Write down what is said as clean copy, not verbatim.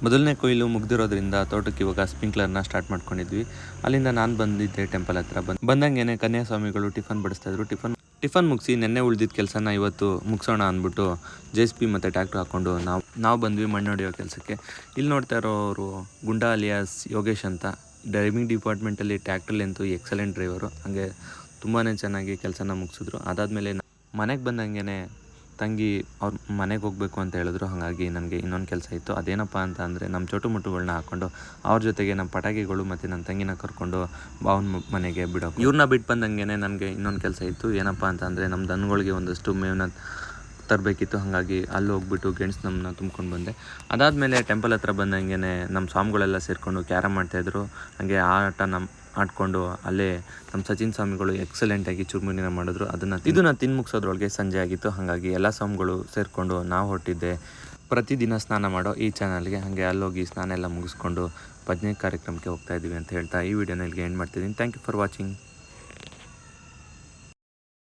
ಮೊದಲನೇ ಕೊಯ್ಲು ಮುಗ್ದಿರೋದ್ರಿಂದ ತೋಟಕ್ಕೆ ಇವಾಗ ಸ್ಪ್ರಿಂಕ್ಲರ್ನ ಸ್ಟಾರ್ಟ್ ಮಾಡ್ಕೊಂಡಿದ್ವಿ. ಅಲ್ಲಿಂದ ನಾನು ಬಂದಿದ್ದೆ ಟೆಂಪಲ್ ಹತ್ರ. ಬಂದಂಗೆ ಕನ್ಯಾಸ್ವಾಮಿಗಳು ಟಿಫನ್ ಬಡಿಸ್ತಾಯಿದ್ರು. ಟಿಫನ್ ಮುಗಿಸಿ ನೆನ್ನೆ ಉಳಿದಿದ್ದ ಕೆಲಸನ ಇವತ್ತು ಮುಗಿಸೋಣ ಅಂದ್ಬಿಟ್ಟು JCB ಮತ್ತು ಟ್ಯಾಕ್ಟ್ರ್ ಹಾಕ್ಕೊಂಡು ನಾವು ಬಂದ್ವಿ ಮಣ್ಣು ಹೊಡೆಯೋ ಕೆಲಸಕ್ಕೆ. ಇಲ್ಲಿ ನೋಡ್ತಾ ಇರೋರು ಗುಂಡಾ ಅಲಿಯಾಸ್ ಯೋಗೇಶ್ ಅಂತ. ಡ್ರೈವಿಂಗ್ ಡಿಪಾರ್ಟ್ಮೆಂಟಲ್ಲಿ ಟ್ಯಾಕ್ಟ್ರಲ್ಲಂತೂ ಎಕ್ಸಲೆಂಟ್ ಡ್ರೈವರು. ಹಾಗೆ ತುಂಬಾ ಚೆನ್ನಾಗಿ ಕೆಲಸನ ಮುಗಿಸಿದ್ರು. ಅದಾದಮೇಲೆ ಮನೆಗೆ ಬಂದಂಗೆ ತಂಗಿ ಅವ್ರ ಮನೆಗೆ ಹೋಗಬೇಕು ಅಂತ ಹೇಳಿದ್ರು. ಹಾಗಾಗಿ ನನಗೆ ಇನ್ನೊಂದು ಕೆಲಸ ಇತ್ತು. ಅದೇನಪ್ಪ ಅಂತ ಅಂದರೆ ನಮ್ಮ ಚೋಟು ಮುಟ್ಟುಗಳನ್ನ ಹಾಕ್ಕೊಂಡು ಅವ್ರ ಜೊತೆಗೆ ನಮ್ಮ ಪಟಾಕಿಗಳು ಮತ್ತು ನನ್ನ ತಂಗಿನ ಕರ್ಕೊಂಡು ಬಾವನ ಮನೆಗೆ ಬಿಡೋಕೆ. ಇವ್ರನ್ನ ಬಿಟ್ಟು ಬಂದಂಗೆ ನನಗೆ ಇನ್ನೊಂದು ಕೆಲಸ ಇತ್ತು. ಏನಪ್ಪ ಅಂತ ಅಂದರೆ ನಮ್ಮ ದನಗಳಿಗೆ ಒಂದಷ್ಟು ಮೇವನ್ನ ತರಬೇಕಿತ್ತು. ಹಾಗಾಗಿ ಅಲ್ಲಿ ಹೋಗ್ಬಿಟ್ಟು ಗೆಣಸು ನಮ್ಮನ್ನ ತುಂಬ್ಕೊಂಡು ಬಂದೆ. ಅದಾದಮೇಲೆ ಟೆಂಪಲ್ ಹತ್ರ ಬಂದಂಗೆ ನಮ್ಮ ಸ್ವಾಮಿಗಳೆಲ್ಲ ಸೇರಿಕೊಂಡು ಕ್ಯಾರಮ್ ಮಾಡ್ತಾಯಿದ್ರು. ಹಾಗೆ ಆ ಆಟ ಆಡ್ಕೊಂಡು ಅಲ್ಲೇ ನಮ್ಮ ಸಚಿನ್ ಸ್ವಾಮಿಗಳು ಎಕ್ಸಲೆಂಟಾಗಿ ಚುರುಮುರಿನ ಮಾಡಿದ್ರು. ಇದನ್ನು ತಿನ್ನು ಮುಗಿಸೋದ್ರೊಳಗೆ ಸಂಜೆ ಆಗಿತ್ತು. ಹಾಗಾಗಿ ಎಲ್ಲ ಸ್ವಾಮಿಗಳು ಸೇರಿಕೊಂಡು ನಾವು ಹೊರಟಿದ್ದೆ ಪ್ರತಿದಿನ ಸ್ನಾನ ಮಾಡೋ ಈ ಚಾನಲ್ಗೆ. ಹಾಗೆ ಅಲ್ಲೋಗಿ ಸ್ನಾನ ಎಲ್ಲ ಮುಗಿಸ್ಕೊಂಡು ಭಜನೆ ಕಾರ್ಯಕ್ರಮಕ್ಕೆ ಹೋಗ್ತಾಯಿದ್ದೀವಿ ಅಂತ ಹೇಳ್ತಾ ಈ ವಿಡಿಯೋನ ಇಲ್ಲಿಗೆ ಎಂಡ್ ಮಾಡ್ತಿದ್ದೀನಿ. Thank you for watching.